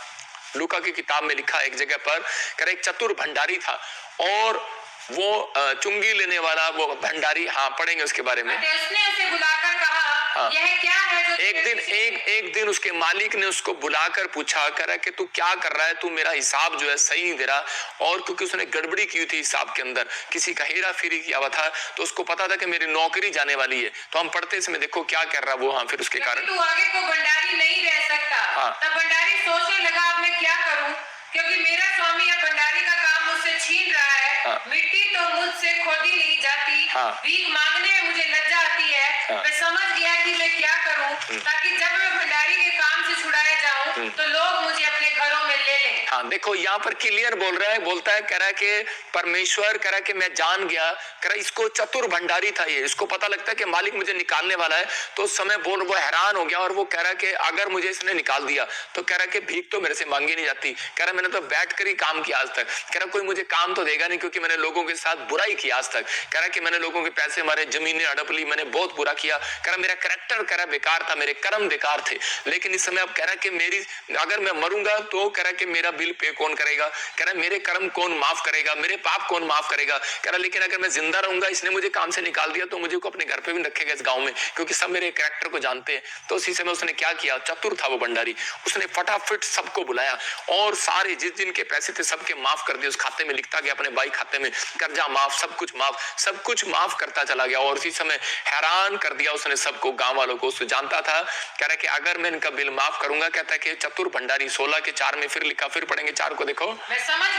लूका की किताब में लिखा एक जगह पर, कर एक चतुर भंडारी था और वो चुंगी लेने वाला वो भंडारी, हाँ पढ़ेंगे उसके बारे में।
उसने उसे बुलाकर कहा, यह क्या है जो
एक दिन उसके मालिक ने उसको बुलाकर पूछा, करा कि तू क्या कर रहा है, तू मेरा हिसाब जो है सही नहीं दे रहा। और क्योंकि उसने गड़बड़ी की थी हिसाब के अंदर, किसी का हेरा फेरी किया हुआ था, तो उसको पता था कि मेरी नौकरी जाने वाली है। तो हम पढ़ते इसमें देखो क्या कर रहा वो, हाँ फिर उसके कारण
तू आगे को भंडारी नहीं रह सकता। तब भंडारी सोचने लगा अब मैं क्या करूं, क्योंकि मेरा स्वामी अब भंडारी का काम मुझसे छीन रहा है। मिट्टी तो मुझसे खोदी नहीं जाती, भीख मांगने में मुझे लज्जा आती है। मैं समझ गया कि मैं क्या करूं ताकि जब मैं भंडारी के काम से छुड़ाया जाऊं तो लोग मुझे अपने घरों में ले लें।
हाँ देखो यहाँ पर क्लियर बोल रहा है, बोलता है, कह रहा है कि परमेश्वर कह रहा है कि मैं जान गया, कह रहा इसको चतुर भंडारी था ये, इसको पता लगता है कि मालिक मुझे निकालने वाला है। तो उस समय बोल वो हैरान हो गया और वो कह रहा है कि अगर मुझे इसने निकाल दिया तो कह रहा है कि भीख तो मेरे से मांगी नहीं जाती, कह रहा मैंने तो बैठ कर ही काम किया आज तक, कह रहा कोई मुझे काम तो देगा नहीं क्योंकि मैंने लोगों के साथ बुराई की आज तक, कह रहा कि मैंने लोगों के पैसे मारे, जमीनें हड़प ली, मैंने बहुत बुरा किया, कह रहा मेरा कैरेक्टर कह रहा बेकार था, मेरे कर्म बेकार थे। लेकिन इस समय अब कह रहा कि मेरी, अगर मैं मरूंगा तो कह रहा कि मेरा बिल पे कौन करेगा, कह रहा मेरे कर्म कौन माफ करेगा, मेरे पाप कौन माफ करेगा, कह रहा लेकिन अगर मैं जिंदा रहूंगा, इसने मुझे काम से निकाल दिया तो मुझे को अपने घर पे भी रखेगा इस गांव में, क्योंकि सब मेरे कैरेक्टर को जानते हैं। तो उसी समय उसने क्या किया, चतुर था वो भंडारी, उसने फटाफट सबको बुलाया और सारे जिस जिनके पैसे थे सबके माफ कर दिए। उस खाते में लिखता गया अपने भाई खाते में, कर्जा माफ, सब कुछ माफ करता चला गया। और उसी समय हैरान कर दिया उसने सबको, गांव वालों को। उसको जानता था, कह रहा कि अगर मैं इनका बिल माफ करूंगा, कहता है कि चतुर भंडारी 16 के 4 में फिर लिखा, फिर पढ़ेंगे 4 को, देखो
मैं समझ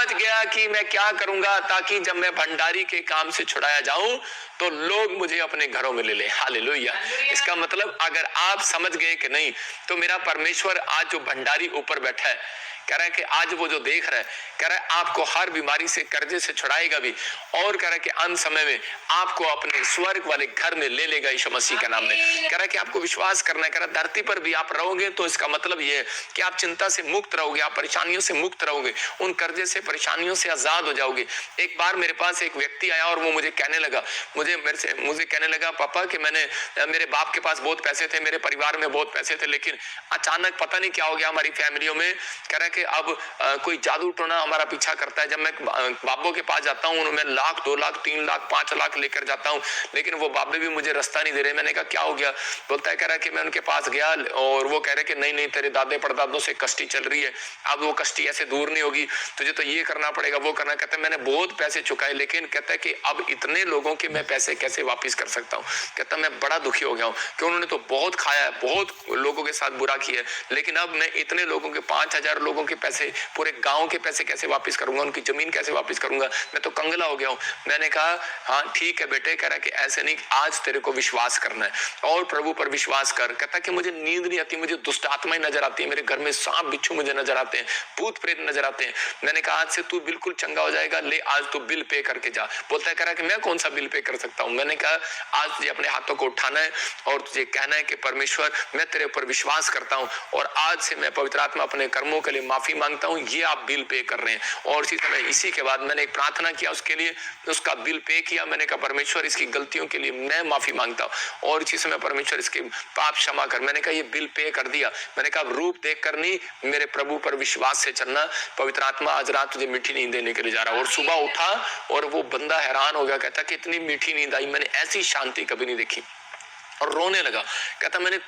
गया कि
मैं क्या करूंगा ताकि जब मैं भंडारी के काम से छुड़ाया जाऊं तो लोग मुझे अपने घरों में ले ले। हालेलुया। इसका मतलब अगर आप समझ गए कि नहीं, तो मेरा परमेश्वर आज जो भंडारी ऊपर बैठा है, कह रहा है कि आज वो जो देख रहा है, कह रहा है आपको हर बीमारी से, कर्जे से छुड़ाएगा भी, और कह रहा है कि अंत समय में आपको अपने स्वर्ग वाले घर में ले लेगा यीशु मसीह के नाम में। कह रहा है कि आपको विश्वास करना है। कह रहा है धरती पर भी आप रहोगे तो इसका मतलब ये है कि आप चिंता से मुक्त रहोगे, आप परेशानियों से मुक्त रहोगे, उन कर्जे से, परेशानियों से आजाद हो जाओगे। एक बार मेरे पास एक व्यक्ति आया और वो मुझे कहने लगा, मुझे कहने लगा, पापा कि मेरे बाप के पास बहुत पैसे थे, मेरे परिवार में बहुत पैसे थे, लेकिन अचानक पता नहीं क्या हो गया हमारी फैमिलियों में। कह रहा है कि अब कोई जादू टोना हमारा पीछा करता है। जब मैं बाबों के पास जाता हूँ, मैं 1 लाख 2 लाख 3 लाख 5 लाख लेकर जाता हूँ, लेकिन वो बाबे भी मुझे रास्ता नहीं दे रहे। मैंने कहा क्या हो गया? बोलता है, कह रहा है कि मैं उनके पास गया और वो कह रहे कि नहीं तेरे दादे परदादों से कष्टी चल रही है, अब वो कष्टी ऐसे दूर नहीं होगी, तुझे तो ये करना पड़ेगा, वो करना। कहता है मैंने बहुत पैसे चुकाए, लेकिन कहता है कि अब इतने लोगों के मैं पैसे कैसे वापिस कर सकता हूँ। कहता मैं बड़ा दुखी हो गया हूँ कि उन्होंने तो बहुत खाया है, बहुत लोगों के साथ बुरा किया है, लेकिन अब मैं इतने लोगों के 5000 लोगों के पैसे, पूरे गांव के पैसे कैसे वापस करूंगा, उनकी जमीन कैसे वापस करूंगा, मैं तो कंगला हो गया हूँ। मैंने कहा हाँ ठीक है बेटे। कह रहा कि ऐसे नहीं, आज तेरे को विश्वास करना है और प्रभु पर विश्वास कर। कहता कि मुझे नींद नहीं आती, मुझे दुष्ट आत्माएं नजर आती है, मेरे घर में सांप बिच्छू मुझे नजर आते हैं, भूत प्रेत नजर आते हैं। मैंने कहा आज से तू बिल्कुल चंगा हो जाएगा, ले आज तू बिल पे करके जा। बोलता है, कह रहा कि मैं कौन सा बिल पे कर सकता हूँ। मैंने कहा आज तुझे अपने हाथों को उठाना है और तुझे कहना है कि परमेश्वर मैं तेरे ऊपर विश्वास करता हूँ और आज से मैं पवित्र आत्मा अपने कर्मों के लिए माफी मांगता हूँ, ये आप बिल पे कर रहे हैं। और इसी के बाद मैंने एक प्रार्थना किया उसके लिए, उसका बिल पे किया। मैंने कहा परमेश्वर इसकी गलतियों के लिए मैं माफी मांगता हूँ और इसी समय परमेश्वर इसके पाप क्षमा कर। मैंने कहा ये बिल पे कर दिया। मैंने कहा रूप देख कर नहीं, मेरे प्रभु पर विश्वास से चलना। पवित्र आत्मा आज रात तुझे मीठी नींद देने के लिए जा रहा है। और सुबह उठा और वो बंदा हैरान हो गया, कहता कि इतनी मीठी नींद आई, मैंने ऐसी शांति कभी नहीं देखी। और रोने लगा। कहता मैंने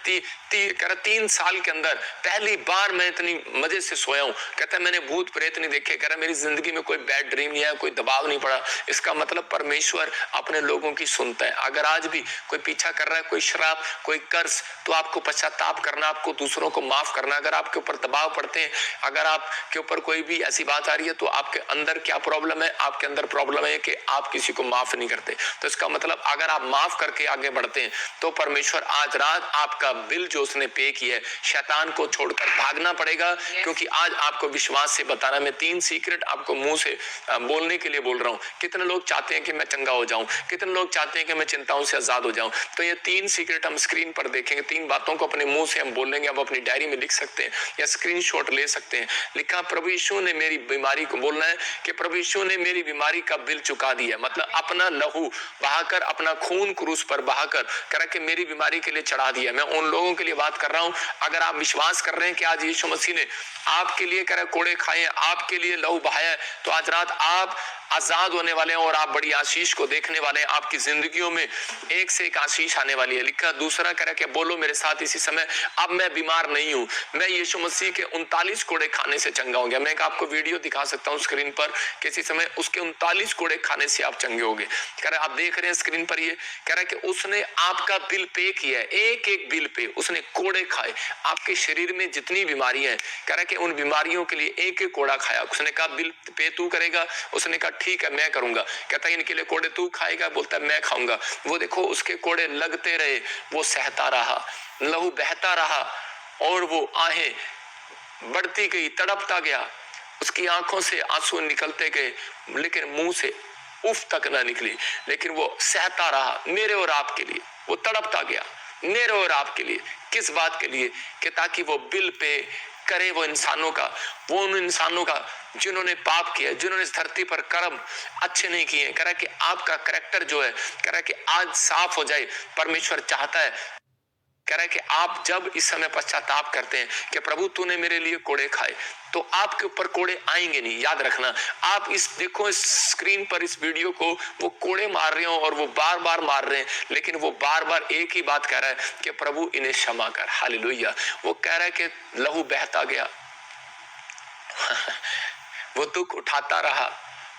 3 साल के अंदर पहली बार मैं इतनी मजे से सोया हूँ। कहता मैंने भूत प्रेत नहीं देखे। कह रहा मेरी जिंदगी में कोई बैड ड्रीम नहीं आया, कोई दबाव नहीं पड़ा। इसका मतलब परमेश्वर अपने लोगों की सुनता है। अगर आज भी कोई पीछा कर रहा है, कोई श्राप, कोई कर्ज, तो आपको पश्चाताप करना, आपको दूसरों को माफ करना। अगर आपके ऊपर दबाव पड़ते हैं, अगर आपके ऊपर कोई भी ऐसी बात आ रही है, तो आपके अंदर क्या प्रॉब्लम है? आपके अंदर प्रॉब्लम है कि आप किसी को माफ नहीं करते। तो इसका मतलब अगर आप माफ करके आगे बढ़ते हैं तो परमेश्वर आज रात आपका बिल जो उसने पे किया है, शैतान को छोड़कर भागना पड़ेगा। क्योंकि आज आपको विश्वास से बताना, मैं 3 सीक्रेट आपको मुंह से बोलने के लिए बोल रहा हूं। कितने लोग चाहते हैं कि मैं चंगा हो जाऊं, कितने लोग चाहते हैं कि मैं चिंताओं से आजाद हो जाऊं। तो ये 3 सीक्रेट हम स्क्रीन पर देखेंगे। 3 बातों को अपने मुंह से हम बोलेंगे। आप अपनी डायरी में लिख सकते हैं या स्क्रीनशॉट ले सकते हैं। लिखा प्रभु यीशु ने मेरी बीमारी को, बोलना है कि प्रभु यीशु ने मेरी बीमारी का बिल चुका दिया। मतलब अपना लहू बहाकर, अपना खून क्रूस पर बहाकर कह कि मेरी बीमारी के लिए चढ़ा दिया। मैं उन लोगों के लिए बात कर रहा हूं, अगर आप विश्वास कर रहे हैं कि आज यीशु मसीह ने आपके लिए कह कोड़े खाए, आपके लिए लहू बहाया, तो आज रात आप आजाद होने वाले हैं और आप बड़ी आशीष को देखने वाले हैं। आपकी जिंदगियों में एक से एक आशीष आने वाली है। लिखा दूसरा कह के बोलो मेरे साथ इसी समय, अब मैं बीमार नहीं हूं, मैं यीशु मसीह के 39 कोड़े खाने से चंगा हो गया। मैं आपको वीडियो दिखा सकता हूं स्क्रीन पर, किसी समय उसके 39 कोड़े खाने से आप चंगे हो गए। कह रहे आप देख रहे हैं स्क्रीन पर, ये कह रहा है कि उसने आपका बिल पे किया है, एक एक बिल पे उसने कोड़े खाए। आपके शरीर में जितनी बीमारियां हैं, कह रहा है कि उन बीमारियों के लिए एक एक कोड़ा खाया। उसने कहा बिल पे तू करेगा, उसने कहा ठीक है मैं करूंगा। कहता है इनके लिए कोड़े तू खाएगा, बोलता है मैं खाऊंगा। वो देखो उसके कोड़े लगते रहे, वो सहता रहा, लहू बहता रहा और वो आहें बढ़ती गई, तड़पता गया। उसकी आंखों से आंसू निकलते गए, लेकिन मुंह से उफ तक ना निकली, लेकिन वो सहता रहा मेरे और आपके लिए। वो तड़पता गया मेरे और आपके लिए। किस बात के लिए? कि ताकि वो बिल पे करे वो इंसानों का, वो उन इंसानों का जिन्होंने पाप किया, जिन्होंने इस धरती पर कर्म अच्छे नहीं किए। कह रहा कि आपका कैरेक्टर जो है, कह रहा कि आज साफ हो जाए। परमेश्वर चाहता है, कह रहा है कि आप जब इस समय पश्चाताप करते हैं कि प्रभु तूने मेरे लिए कोड़े खाए, तो आपके ऊपर कोड़े आएंगे नहीं। याद रखना, आप इस देखो इस स्क्रीन पर इस वीडियो को, वो कोड़े मार रहे हो और वो बार बार मार रहे हैं, लेकिन वो बार बार एक ही बात कह रहा है कि प्रभु इन्हें क्षमा कर। हालेलुया। वो कह रहा है कि लहू बहता गया वो दुख उठाता रहा,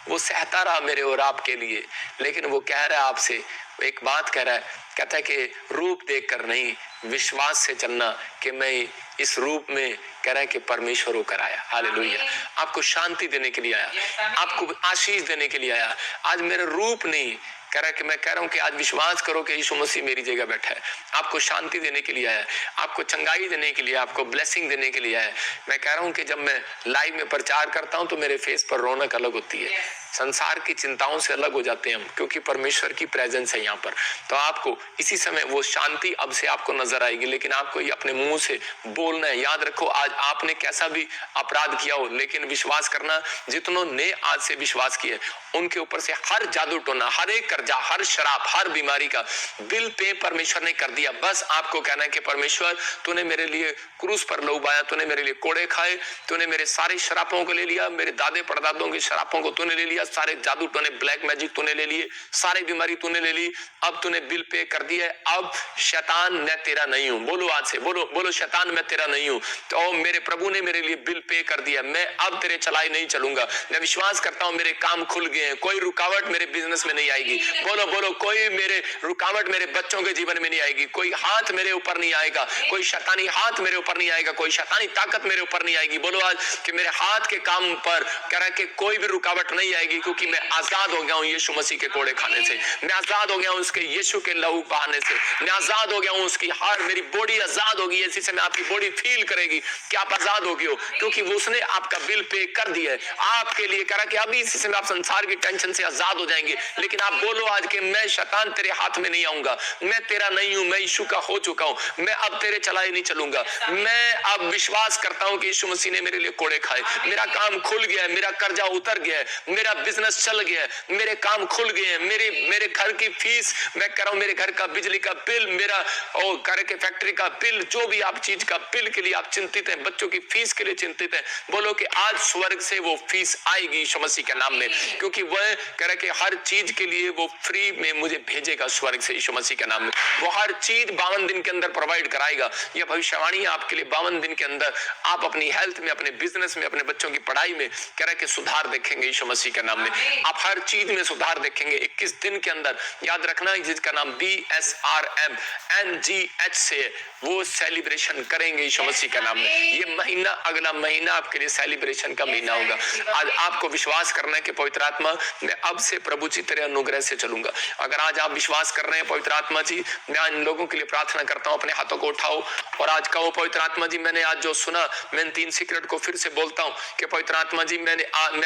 वो सहता रहा मेरे और आपके लिए। लेकिन वो कह रहा है आपसे एक बात कह रहा है, कहता है कि रूप देखकर नहीं, विश्वास से चलना कि मैं इस रूप में, कह रहा है कि परमेश्वर होकर आया। हालेलुया। आपको शांति देने के लिए आया, आपको आशीष देने के लिए आया। आज मेरे रूप नहीं, कह रहा है कि मैं कह रहा हूं कि आज विश्वास करो कि यीशु मसीह मेरी जगह बैठा है, आपको शांति देने के लिए आया है, आपको चंगाई देने के लिए, आपको ब्लेसिंग देने के लिए आया है। मैं कह रहा हूं कि जब मैं लाइव में प्रचार करता हूं तो मेरे फेस पर रौनक अलग होती है, संसार की चिंताओं से अलग हो जाते हैं हम, क्योंकि परमेश्वर की प्रेजेंस है यहाँ पर। तो आपको इसी समय वो शांति अब से आपको नजर आएगी, लेकिन आपको ये अपने मुंह से बोलना है। याद रखो, आज आपने कैसा भी अपराध किया हो, लेकिन विश्वास करना, जितनों ने आज से विश्वास किया उनके ऊपर से हर जादू टोना, हर एक कर्जा, हर शराब, हर बीमारी का बिल पे परमेश्वर ने कर दिया। बस आपको कहना है कि परमेश्वर तूने मेरे लिए क्रूस पर लहू बहाया, तूने मेरे लिए कोड़े खाए, तूने मेरे सारे शरापों को ले लिया, मेरे दादे परदादों के शरापों को तूने ले लिया, सारे जादू टोने, ब्लैक मैजिक तूने ले लिए, सारी बीमारी तूने ले ली, अब तूने बिल पे कर दिया है। अब शैतान मैं तेरा नहीं हूं। बोलो आज से, बोलो बोलो, शैतान मैं तेरा नहीं हूं। तो मेरे प्रभु ने मेरे लिए बिल पे कर दिया, मैं अब तेरे चलाई नहीं चलूंगा। मैं विश्वास करता हूं मेरे काम खुल गए हैं, कोई रुकावट मेरे बिजनेस में नहीं आएगी। बोलो बोलो, कोई मेरे रुकावट मेरे बच्चों के जीवन में नहीं आएगी, कोई हाथ मेरे ऊपर नहीं आएगा, कोई शैतानी हाथ मेरे ऊपर नहीं आएगा, कोई शैतानी ताकत मेरे ऊपर नहीं आएगी। बोलो आज कि मेरे हाथ के काम पर कह रहा है कि कोई भी रुकावट नहीं आएगी, क्योंकि मैं आजाद हो गया हूं यीशु मसीह के कोड़े खाने से, मैं आजाद हो गया हूं उसके यीशु के लहू बहाने से, मैं आजाद हो गया हूं उसकी हर, मेरी बॉडी आजाद होगी। इसी से मैं आपकी बॉडी फील करेगी कि आप आजाद हो गए हो, क्योंकि वो उसने आपका बिल पे कर दिया है आपके लिए। कह रहा कि अभी इसी से आप संसार की टेंशन से आजाद हो जाएंगे। लेकिन आप बोलो आज कि मैं शैतान तेरे हाथ में नहीं आऊंगा, मैं तेरा नहीं हूं, मैं यीशु का हो चुका हूं, मैं अब तेरे चलाए नहीं चलूंगा। मैं अब विश्वास करता हूं कि यीशु मसीह ने मेरे लिए कोड़े खाए, मेरा काम खुल गया है, मेरा कर्जा उतर गया है, मेरा बिजनेस चल गया है, मेरे काम खुल गए हैं, मेरे घर की फीस, मैं कह रहा हूं मेरे घर का बिजली का बिल, मेरा और घर के फैक्ट्री का बिल, जो भी आप चीज का बिल के लिए आप चिंतित हैं, बच्चों की फीस के लिए चिंतित हैं, बोलो कि आज स्वर्ग से वो फीस आएगी यीशु मसीह के नाम में, क्योंकि वह कह रहा कि हर चीज के लिए वो फ्री में मुझे भेजेगा स्वर्ग से यीशु मसीह के नाम में। वो हर चीज 52 दिन के अंदर प्रोवाइड कराएगा। यह भविष्यवाणी है आपके लिए। 52 दिन के अंदर आप अपनी हेल्थ में, अपने बिजनेस में, अपने बच्चों की पढ़ाई में कह रहा कि सुधार देखेंगे यीशु मसीह के नाम में। आप हर चीज में सुधार देखेंगे 21 दिन के अंदर। याद रखना, जिसका नाम BSRM NGH से वो सेलिब्रेशन करेंगे यीशु मसीह के नाम में। ये महीना, अगला महीना आपके लिए सेलिब्रेशन का महीना होगा। आज आपको विश्वास करना है कि पवित्र आत्मा, मैं अब से प्रभु जी तेरे अनुग्रह से चलूंगा। अगर आज आप विश्वास कर रहे हैं पवित्र आत्मा जी, मैं इन लोगों के लिए प्रार्थना करता हूं, अपने हाथों को उठाओ और आज कहो पवित्र आत्मा जी, मैंने आज जो सुना, मैं 3 सीक्रेट को फिर से बोलता हूं कि पवित्र आत्मा जी, मैं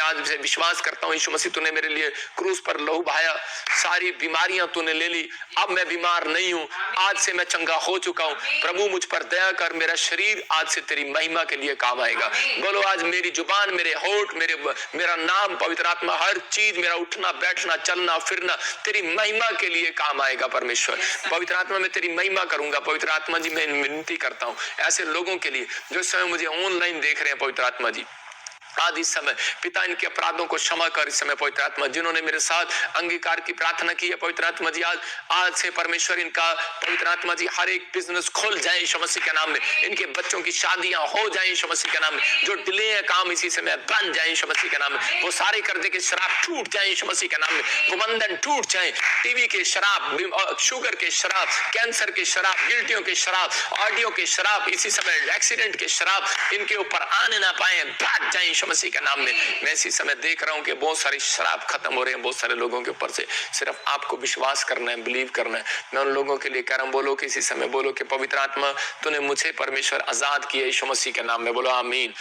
आज से विश्वास करता हूं यीशु मसीह तूने मेरे लिए क्रूस पर लहू बहाया, सारी बीमारियां तूने ले ली, अब मैं बीमार नहीं हूं, आज से मैं चंगा हो चुका हूं। प्रभु मुझ पर दया कर, मेरा शरीर आज से तेरी महिमा के लिए काम आएगा। बोलो आज मेरी जुबान, मेरे होठ, मेरा नाम, पवित्र आत्मा, हर चीज, मेरा उठना बैठना चलना फिरना तेरी महिमा के लिए काम आएगा। परमेश्वर पवित्र आत्मा, मैं तेरी महिमा करूंगा। पवित्र आत्मा जी, मैं विनती करता हूं ऐसे लोगों के लिए जो इस समय मुझे ऑनलाइन देख रहे हैं पवित्र आत्मा जी, आज इस समय पिता इनके अपराधों को क्षमा कर। इस समय पवित्र आत्मा, जिन्होंने मेरे साथ अंगीकार की प्रार्थना की है पवित्र आत्मा जी, आज से परमेश्वर इनका पवित्र आत्मा जी हर एक बिजनेस खुल जाए यीशु मसीह के नाम में, इनके बच्चों की शादियां हो जाए यीशु मसीह के नाम में, जो डिले है काम इसी समय बन जाए यीशु मसीह के नाम में, वो सारे कर्जे के शराब टूट जाए यीशु मसीह के नाम में, वो बंधन टूट जाए, टीवी के शराब, शुगर के शराब, कैंसर के शराब, गिल्टियों के शराब, ऑडियो के शराब, इसी समय एक्सीडेंट के शराब इनके ऊपर आने ना पाए, भाग जाए मसीह के नाम में। मैं इसी समय देख रहा हूं कि बहुत सारी शराब खत्म हो रहे हैं बहुत सारे लोगों के ऊपर से। सिर्फ आपको विश्वास करना है, बिलीव करना है। मैं उन लोगों के लिए कह रहा हूं, बोलो कि इसी समय बोलो कि पवित्र आत्मा तूने मुझे परमेश्वर आजाद किया यीशु मसीह के नाम में। बोलो आमीन।